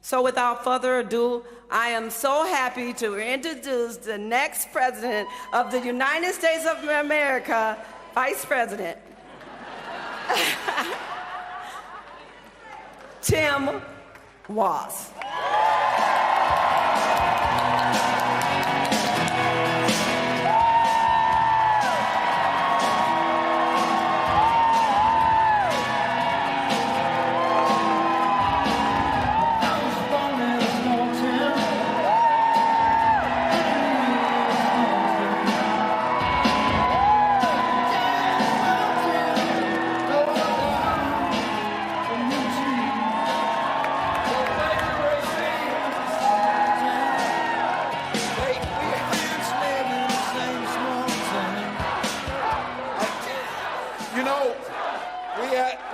So without further ado, I am so happy to introduce the next president of the United States of America, Vice President, Tim Walz.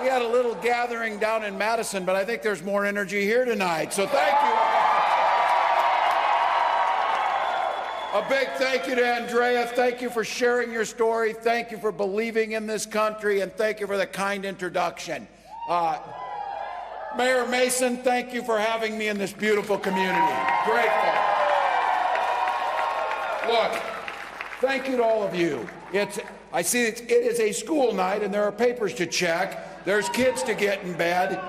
We had a little gathering down in Madison, but I think there's more energy here tonight, so thank you. A big thank you to Andrea. Thank you for sharing your story. Thank you for believing in this country, and thank you for the kind introduction. Mayor Mason, thank you for having me in this beautiful community. Grateful. Look, thank you to all of you. I see it is a school night, and there are papers to check. There's kids to get in bed.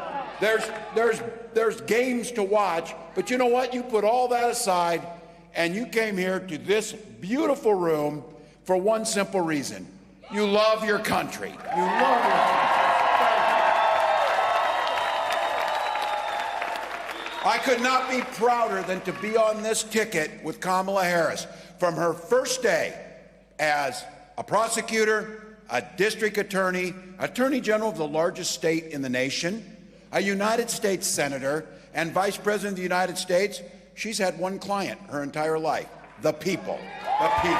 There's games to watch. But you know what? You put all that aside, and you came here to this beautiful room for one simple reason. You love your country. You love your country. I could not be prouder than to be on this ticket with Kamala Harris from her first day as a prosecutor, a district attorney, attorney general of the largest state in the nation, a United States senator, and vice president of the United States. She's had one client her entire life: the people. The people.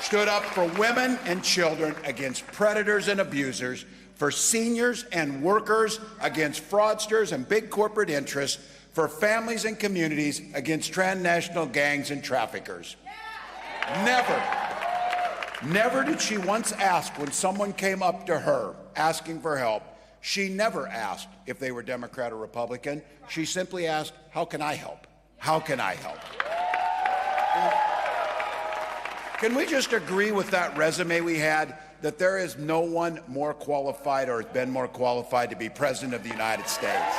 Stood up for women and children against predators and abusers, for seniors and workers against fraudsters and big corporate interests, for families and communities against transnational gangs and traffickers. Never did she once ask when someone came up to her asking for help. She never asked if they were Democrat or Republican. She simply asked, how can I help? How can I help? Can we just agree with that resume we had, that there is no one more qualified or has been more qualified to be President of the United States?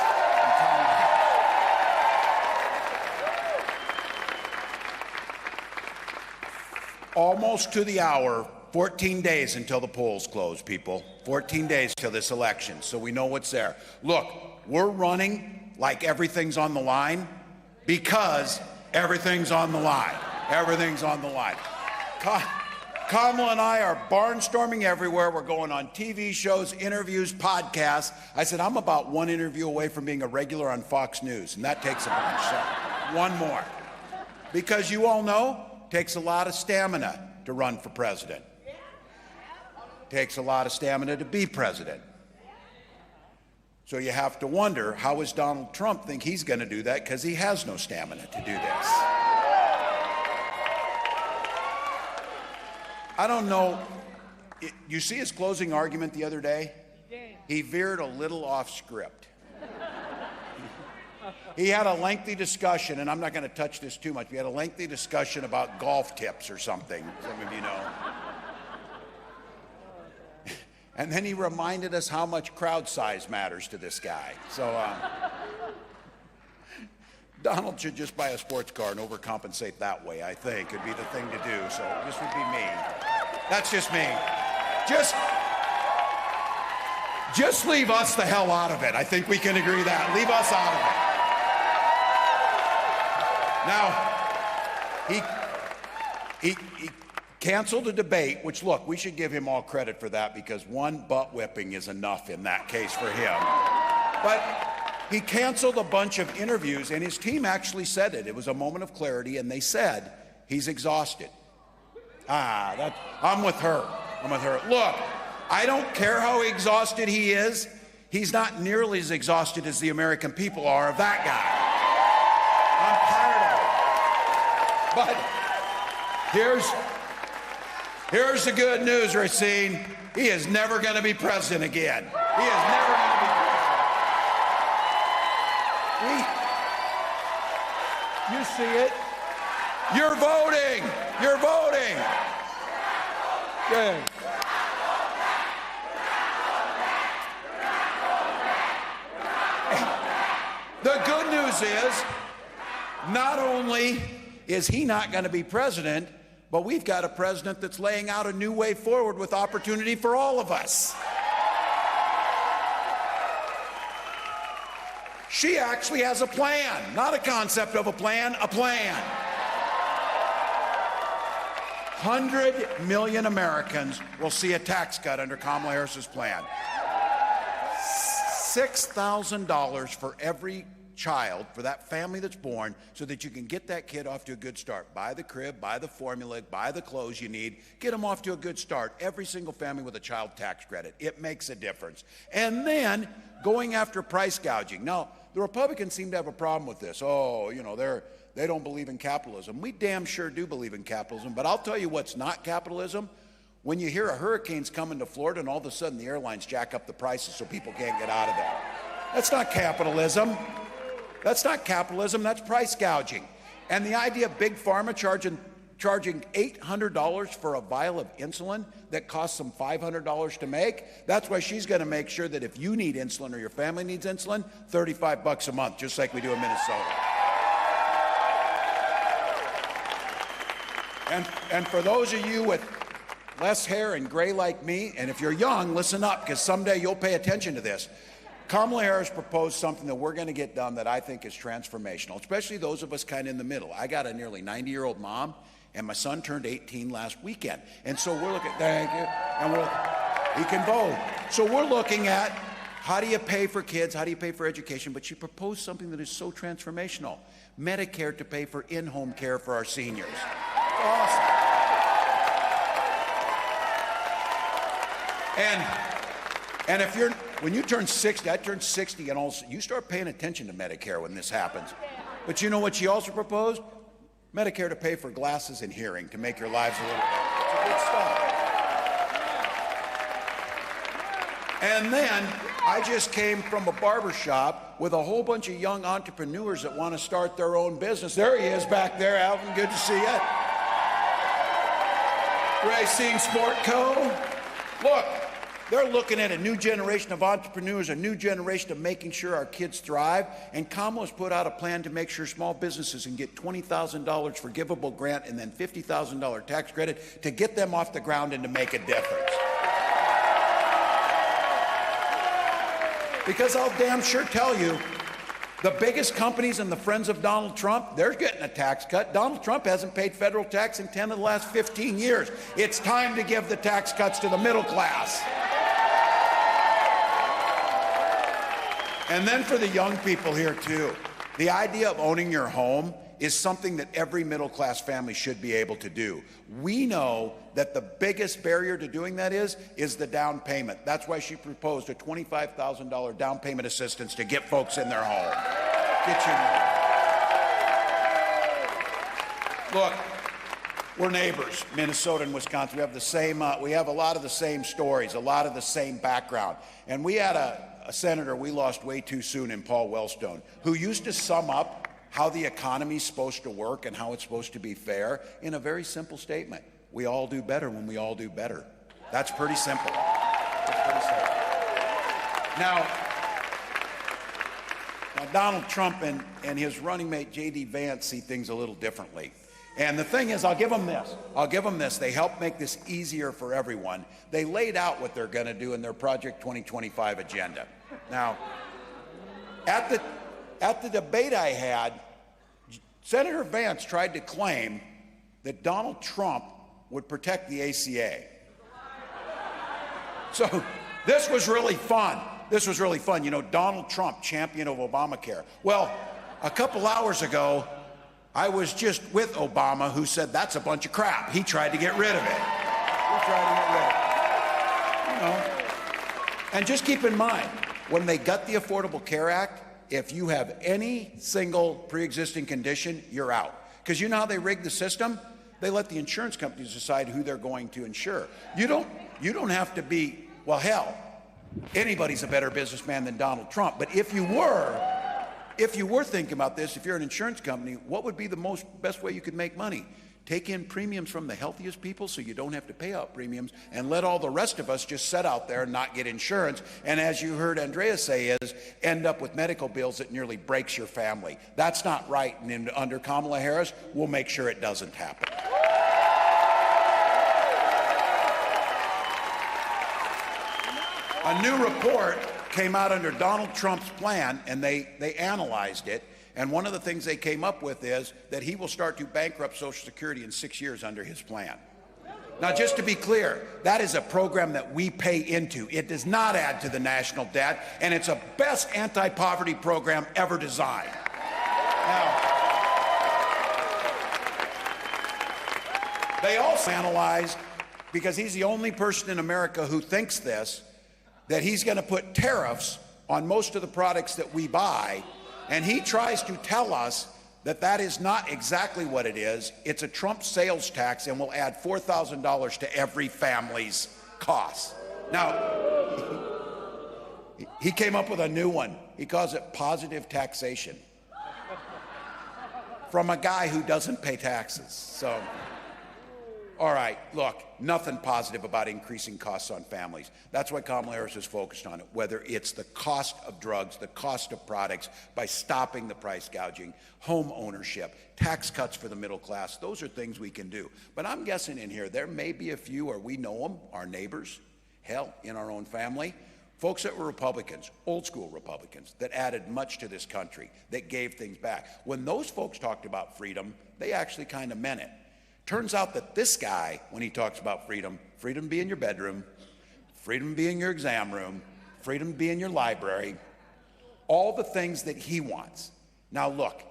Almost to the hour, 14 days until the polls close, people. 14 days till this election, so we know what's there. Look, we're running like everything's on the line because everything's on the line. Everything's on the line. Kamala and I are barnstorming everywhere. We're going on TV shows, interviews, podcasts. I said, I'm about one interview away from being a regular on Fox News, and that takes a bunch, so one more. Because you all know, it takes a lot of stamina to run for president. It takes a lot of stamina to be president. So you have to wonder, how does Donald Trump think he's going to do that? Because he has no stamina to do this. I don't know. You see his closing argument the other day? He veered a little off script. He had a lengthy discussion, and I'm not going to touch this too much. We had a lengthy discussion about golf tips or something, some of you know. And then he reminded us how much crowd size matters to this guy. So Donald should just buy a sports car and overcompensate that way, I think. It'd be the thing to do. So this would be me. That's just me. Just leave us the hell out of it. I think we can agree that. Leave us out of it. Now, he canceled a debate, which, look, we should give him all credit for that, because one butt whipping is enough in that case for him. But he canceled a bunch of interviews, and his team actually said it. It was a moment of clarity, and they said he's exhausted. I'm with her. Look, I don't care how exhausted he is. He's not nearly as exhausted as the American people are of that guy. I'm tired of it. But here's the good news, Racine. He is never going to be president again. He is never going to be president. You see it. You're voting. You're voting. Good. The good news is, not only is he not going to be president, but we've got a president that's laying out a new way forward with opportunity for all of us. She actually has a plan, not a concept of a plan, a plan. 100 million Americans will see a tax cut under Kamala Harris's plan. $6,000 for every child, for that family that's born, so that you can get that kid off to a good start. Buy the crib, buy the formula, buy the clothes you need, get them off to a good start. Every single family with a child tax credit. It makes a difference. And then going after price gouging. Now, the Republicans seem to have a problem with this. Oh, you know, they don't believe in capitalism. We damn sure do believe in capitalism, but I'll tell you what's not capitalism. When you hear a hurricane's coming to Florida and all of a sudden the airlines jack up the prices so people can't get out of there. That's not capitalism. That's not capitalism, that's price gouging. And the idea of Big Pharma charging $800 for a vial of insulin that costs them $500 to make, that's why she's going to make sure that if you need insulin or your family needs insulin, $35 a month, just like we do in Minnesota. And for those of you with less hair and gray like me, and if you're young, listen up, because someday you'll pay attention to this. Kamala Harris proposed something that we're going to get done that I think is transformational, especially those of us kind of in the middle. I got a nearly 90-year-old mom, and my son turned 18 last weekend. And so we're looking, thank you, and he can vote. So we're looking at how do you pay for kids, how do you pay for education, but she proposed something that is so transformational, Medicare to pay for in-home care for our seniors. Awesome. And if when you turn 60, I turned 60, and also you start paying attention to Medicare when this happens. But you know what she also proposed? Medicare to pay for glasses and hearing to make your lives a little better. It's good stuff. And then I just came from a barber shop with a whole bunch of young entrepreneurs that want to start their own business. There he is back there, Alvin. Good to see you. Racine Sport Co. Look. They're looking at a new generation of entrepreneurs, a new generation of making sure our kids thrive. And Kamala's put out a plan to make sure small businesses can get $20,000 forgivable grant and then $50,000 tax credit to get them off the ground and to make a difference. Because I'll damn sure tell you, the biggest companies and the friends of Donald Trump, they're getting a tax cut. Donald Trump hasn't paid federal tax in 10 of the last 15 years. It's time to give the tax cuts to the middle class. And then for the young people here too, the idea of owning your home is something that every middle class family should be able to do. We know that the biggest barrier to doing that is the down payment. That's why she proposed a $25,000 down payment assistance to get folks in their home. Get you. Look, we're neighbors, Minnesota and Wisconsin. We have the same, we have a lot of the same stories, a lot of the same background. And we had a senator we lost way too soon in Paul Wellstone, who used to sum up how the economy's supposed to work and how it's supposed to be fair in a very simple statement. We all do better when we all do better. That's pretty simple. That's pretty simple. Now Donald Trump and his running mate, J.D. Vance, see things a little differently. And the thing is, I'll give them this. They helped make this easier for everyone. They laid out what they're going to do in their Project 2025 agenda. Now, at the debate I had, Senator Vance tried to claim that Donald Trump would protect the ACA. So this was really fun. This was really fun. You know, Donald Trump, champion of Obamacare. Well, a couple hours ago, I was just with Obama, who said that's a bunch of crap. He tried to get rid of it. You know. And just keep in mind, when they got the Affordable Care Act, if you have any single pre-existing condition, you're out. Because you know how they rigged the system? They let the insurance companies decide who they're going to insure. You don't have to be, well, hell, anybody's a better businessman than Donald Trump. But if you were, if you were thinking about this, if you're an insurance company, what would be the best way you could make money? Take in premiums from the healthiest people so you don't have to pay out premiums, and let all the rest of us just sit out there and not get insurance. And as you heard Andrea say, is end up with medical bills that nearly breaks your family. That's not right. And under Kamala Harris, we'll make sure it doesn't happen. A new report came out under Donald Trump's plan, and they analyzed it. And one of the things they came up with is that he will start to bankrupt Social Security in 6 years under his plan. Now, just to be clear, that is a program that we pay into. It does not add to the national debt, and it's a best anti-poverty program ever designed. Now, they also analyzed, because he's the only person in America who thinks this, that he's going to put tariffs on most of the products that we buy. And he tries to tell us that that is not exactly what it is. It's a Trump sales tax and will add $4,000 to every family's costs. Now, he came up with a new one. He calls it positive taxation from a guy who doesn't pay taxes. So, all right, look, nothing positive about increasing costs on families. That's why Kamala Harris is focused on it, whether it's the cost of drugs, the cost of products, by stopping the price gouging, home ownership, tax cuts for the middle class. Those are things we can do. But I'm guessing in here, there may be a few, or we know them, our neighbors, hell, in our own family, folks that were Republicans, old school Republicans, that added much to this country, that gave things back. When those folks talked about freedom, they actually kind of meant it. Turns out that this guy, when he talks about freedom, freedom to be in your bedroom, freedom to be in your exam room, freedom to be in your library, all the things that he wants. Now look,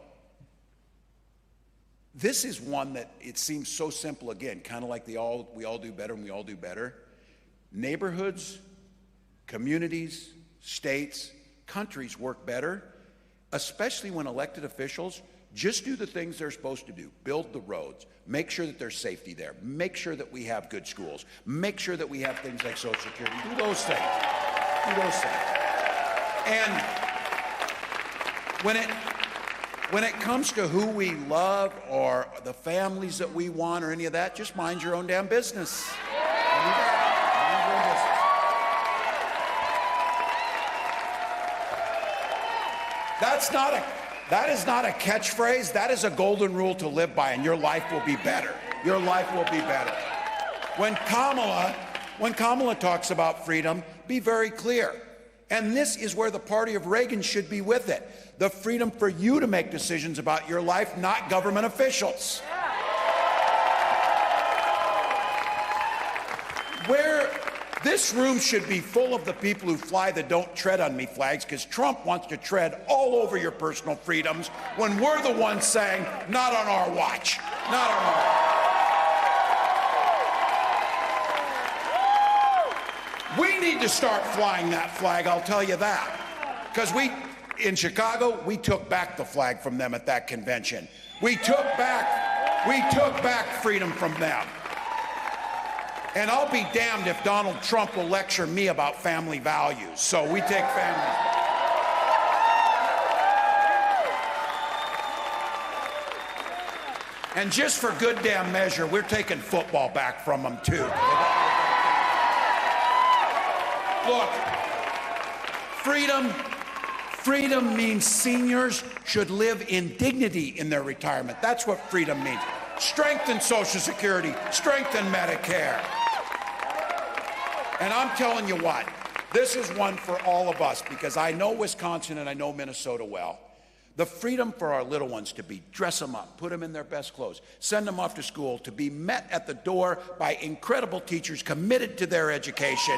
this is one that it seems so simple again, kind of like we all do better and we all do better. Neighborhoods, communities, states, countries work better, especially when elected officials just do the things they're supposed to do. Build the roads. Make sure that there's safety there. Make sure that we have good schools. Make sure that we have things like Social Security. Do those things. Do those things. And when it comes to who we love or the families that we want or any of that, just mind your own damn business. Mind your own business. That is not a catchphrase. That is a golden rule to live by, and your life will be better. Your life will be better. When Kamala talks about freedom, be very clear. And this is where the party of Reagan should be with it. The freedom for you to make decisions about your life, not government officials. Where this room should be full of the people who fly the "Don't Tread on Me" flags, because Trump wants to tread all over your personal freedoms when we're the ones saying, not on our watch, not on our watch. We need to start flying that flag, I'll tell you that. Because in Chicago, we took back the flag from them at that convention. We took back freedom from them. And I'll be damned if Donald Trump will lecture me about family values. So we take family. And just for good damn measure, we're taking football back from them too. Look, freedom means seniors should live in dignity in their retirement. That's what freedom means. Strengthen Social Security, strengthen Medicare. And I'm telling you what, this is one for all of us, because I know Wisconsin and I know Minnesota well. The freedom for our little ones to dress them up, put them in their best clothes, send them off to school, to be met at the door by incredible teachers committed to their education.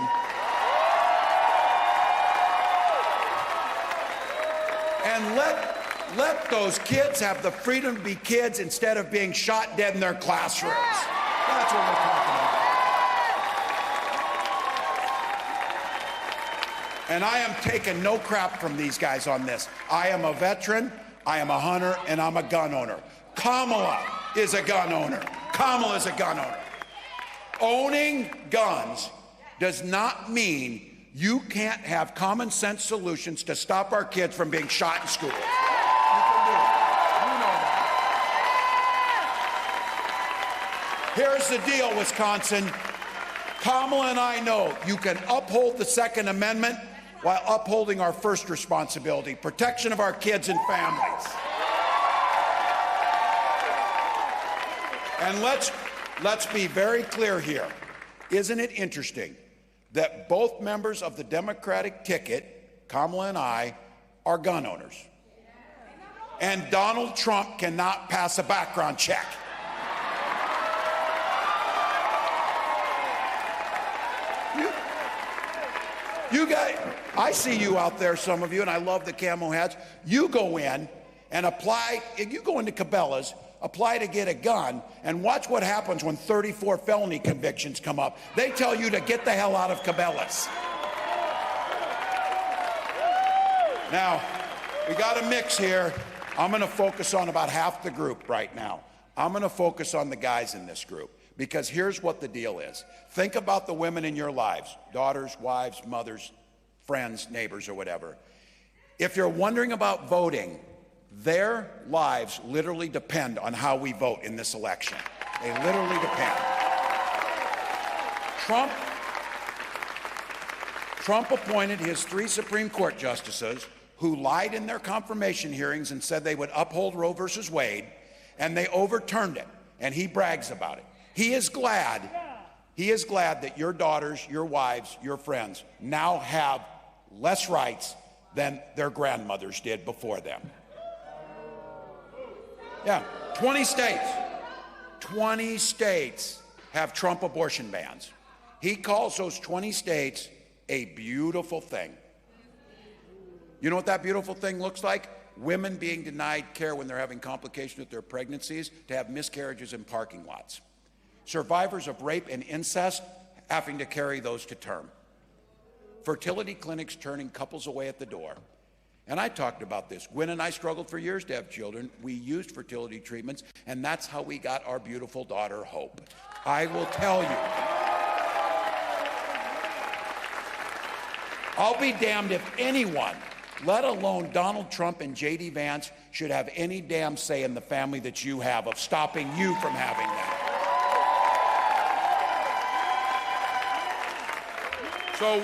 And let those kids have the freedom to be kids instead of being shot dead in their classrooms. That's what we're talking about. And I am taking no crap from these guys on this. I am a veteran, I am a hunter, and I'm a gun owner. Kamala is a gun owner. Kamala is a gun owner. Owning guns does not mean you can't have common sense solutions to stop our kids from being shot in schools. Here's the deal, Wisconsin. Kamala and I know you can uphold the Second Amendment while upholding our first responsibility, protection of our kids and families. And let's be very clear here. Isn't it interesting that both members of the Democratic ticket, Kamala and I, are gun owners? And Donald Trump cannot pass a background check. You guys, I see you out there, some of you, and I love the camo hats. You go in and apply, you go into Cabela's, apply to get a gun, and watch what happens when 34 felony convictions come up. They tell you to get the hell out of Cabela's. Now, we got a mix here. I'm going to focus on about half the group right now. I'm going to focus on the guys in this group, because here's what the deal is. Think about the women in your lives, daughters, wives, mothers, friends, neighbors, or whatever. If you're wondering about voting, their lives literally depend on how we vote in this election. They literally depend. Trump appointed his 3 Supreme Court justices who lied in their confirmation hearings and said they would uphold Roe versus Wade, and they overturned it, and he brags about it. He is glad that your daughters, your wives, your friends now have less rights than their grandmothers did before them. Yeah, 20 states have Trump abortion bans. He calls those 20 states a beautiful thing. You know what that beautiful thing looks like? Women being denied care when they're having complications with their pregnancies, to have miscarriages in parking lots. Survivors of rape and incest having to carry those to term. Fertility clinics turning couples away at the door. And I talked about this. Gwen and I struggled for years to have children. We used fertility treatments, and that's how we got our beautiful daughter, Hope. I will tell you. I'll be damned if anyone, let alone Donald Trump and J.D. Vance, should have any damn say in the family that you have of stopping you from having that. So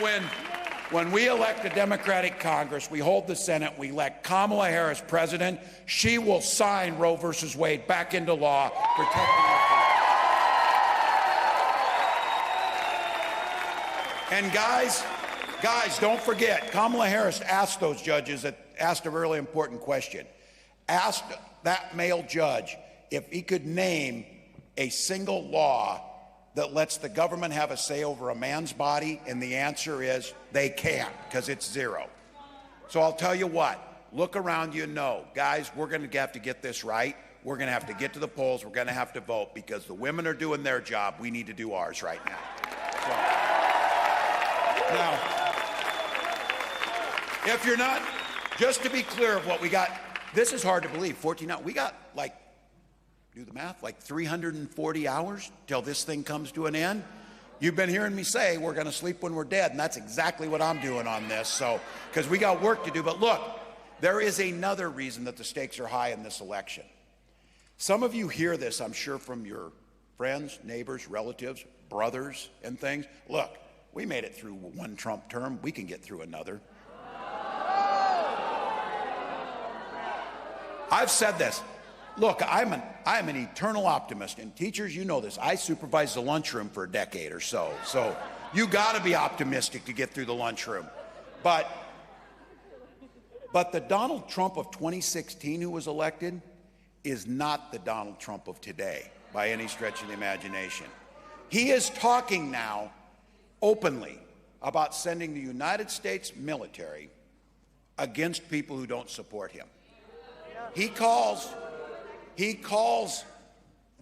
when we elect a Democratic Congress, we hold the Senate, we elect Kamala Harris president, she will sign Roe versus Wade back into law, protecting our freedom. And guys, don't forget, Kamala Harris asked those judges, asked a really important question. Asked that male judge if he could name a single law that lets the government have a say over a man's body, and the answer is they can't, because it's zero. So I'll tell you what, look around you and know, guys, we're going to have to get this right. We're going to have to get to the polls. We're going to have to vote, because the women are doing their job. We need to do ours right now. Now, if you're not, just to be clear of what we got, this is hard to believe, 14 hours. We got, like, do the math, like 340 hours till this thing comes to an end. You've been hearing me say we're going to sleep when we're dead, and that's exactly what I'm doing on this. So, because we got work to do. But look, there is another reason that the stakes are high in this election. Some of you hear this, I'm sure, from your friends, neighbors, relatives, brothers, and things. Look, we made it through one Trump term. We can get through another. I've said this. Look, I'm an eternal optimist, and teachers, you know this. I supervised the lunchroom for a decade or so, so you got to be optimistic to get through the lunchroom. But the Donald Trump of 2016 who was elected is not the Donald Trump of today by any stretch of the imagination. He is talking now openly about sending the United States military against people who don't support him. He calls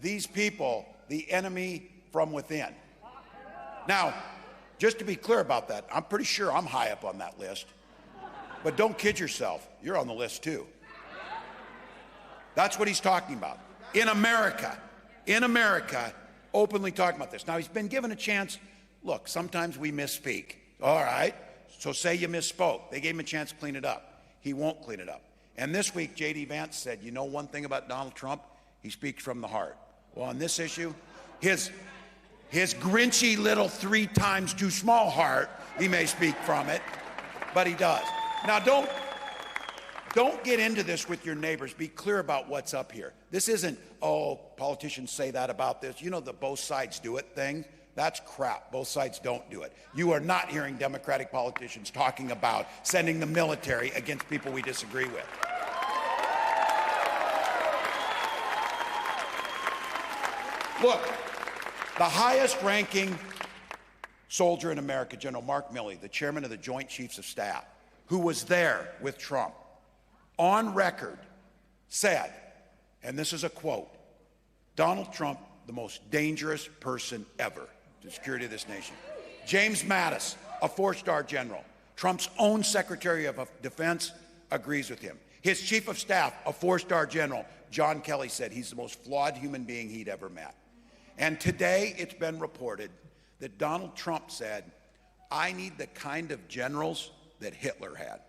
these people the enemy from within. Now, just to be clear about that, I'm pretty sure I'm high up on that list. But don't kid yourself, you're on the list too. That's what he's talking about. In America, openly talking about this. Now, he's been given a chance. Look, sometimes we misspeak. All right, so say you misspoke. They gave him a chance to clean it up. He won't clean it up. And this week, J.D. Vance said, you know one thing about Donald Trump? He speaks from the heart. Well, on this issue, his grinchy little 3 times too small heart, he may speak from it, but he does. Now, don't get into this with your neighbors. Be clear about what's up here. This isn't, oh, politicians say that about this. You know the both sides do it thing? That's crap. Both sides don't do it. You are not hearing Democratic politicians talking about sending the military against people we disagree with. Look, the highest-ranking soldier in America, General Mark Milley, the chairman of the Joint Chiefs of Staff, who was there with Trump, on record said, and this is a quote, Donald Trump, the most dangerous person ever to the security of this nation. James Mattis, a 4-star general, Trump's own Secretary of Defense, agrees with him. His chief of staff, a 4-star general, John Kelly, said he's the most flawed human being he'd ever met. And today it's been reported that Donald Trump said, I need the kind of generals that Hitler had.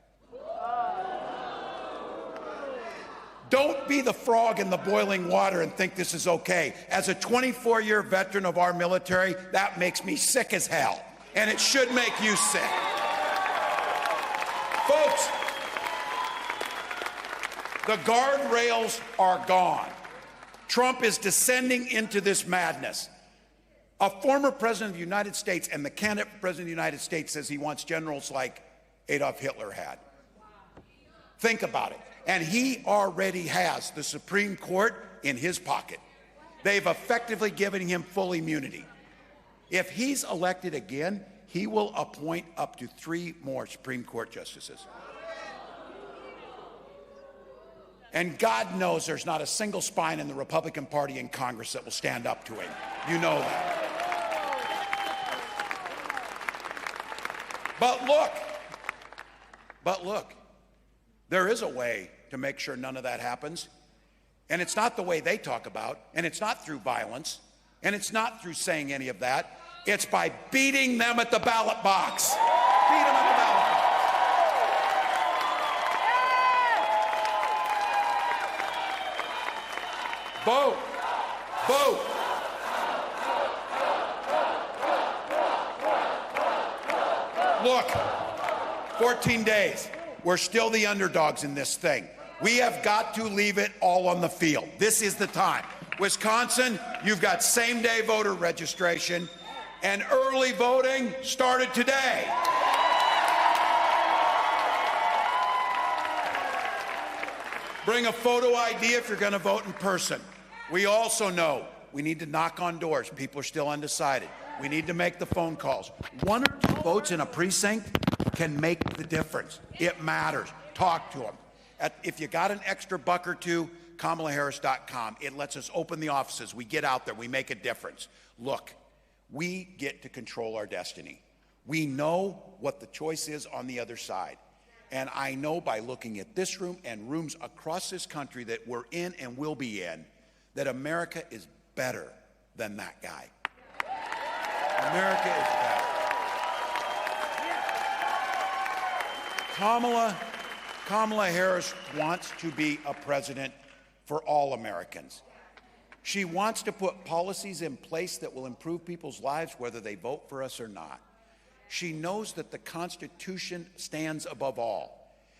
Don't be the frog in the boiling water and think this is okay. As a 24-year veteran of our military, that makes me sick as hell. And it should make you sick. Folks, the guardrails are gone. Trump is descending into this madness. A former president of the United States and the candidate for president of the United States says he wants generals like Adolf Hitler had. Think about it. And he already has the Supreme Court in his pocket. They've effectively given him full immunity. If he's elected again, he will appoint up to 3 more Supreme Court justices. And God knows there's not a single spine in the Republican Party in Congress that will stand up to him. You know that. But look, there is a way to make sure none of that happens. And it's not the way they talk about, and it's not through violence, and it's not through saying any of that. It's by beating them at the ballot box. Beat them at the ballot box. Vote. Vote. Look, 14 days. We're still the underdogs in this thing. We have got to leave it all on the field. This is the time. Wisconsin, you've got same-day voter registration, and early voting started today. Bring a photo ID if you're going to vote in person. We also know we need to knock on doors. People are still undecided. We need to make the phone calls. 1 or 2 votes in a precinct can make the difference. It matters. Talk to them. If you got an extra buck or two, KamalaHarris.com. It lets us open the offices. We get out there. We make a difference. Look, we get to control our destiny. We know what the choice is on the other side. And I know by looking at this room and rooms across this country that we're in and will be in, that America is better than that guy. America is better. Kamala Harris wants to be a president for all Americans. She wants to put policies in place that will improve people's lives whether they vote for us or not. She knows that the Constitution stands above all.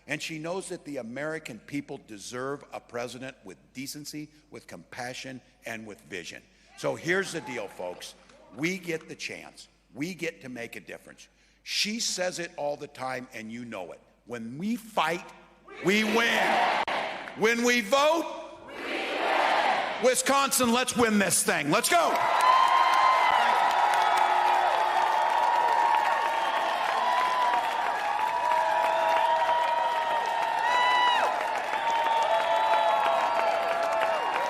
And she knows that the American people deserve a president with decency, with compassion, and with vision. So here's the deal, folks. We get the chance. We get to make a difference. She says it all the time, and you know it. When we fight, we win. When we vote, we win. Wisconsin, let's win this thing. Let's go.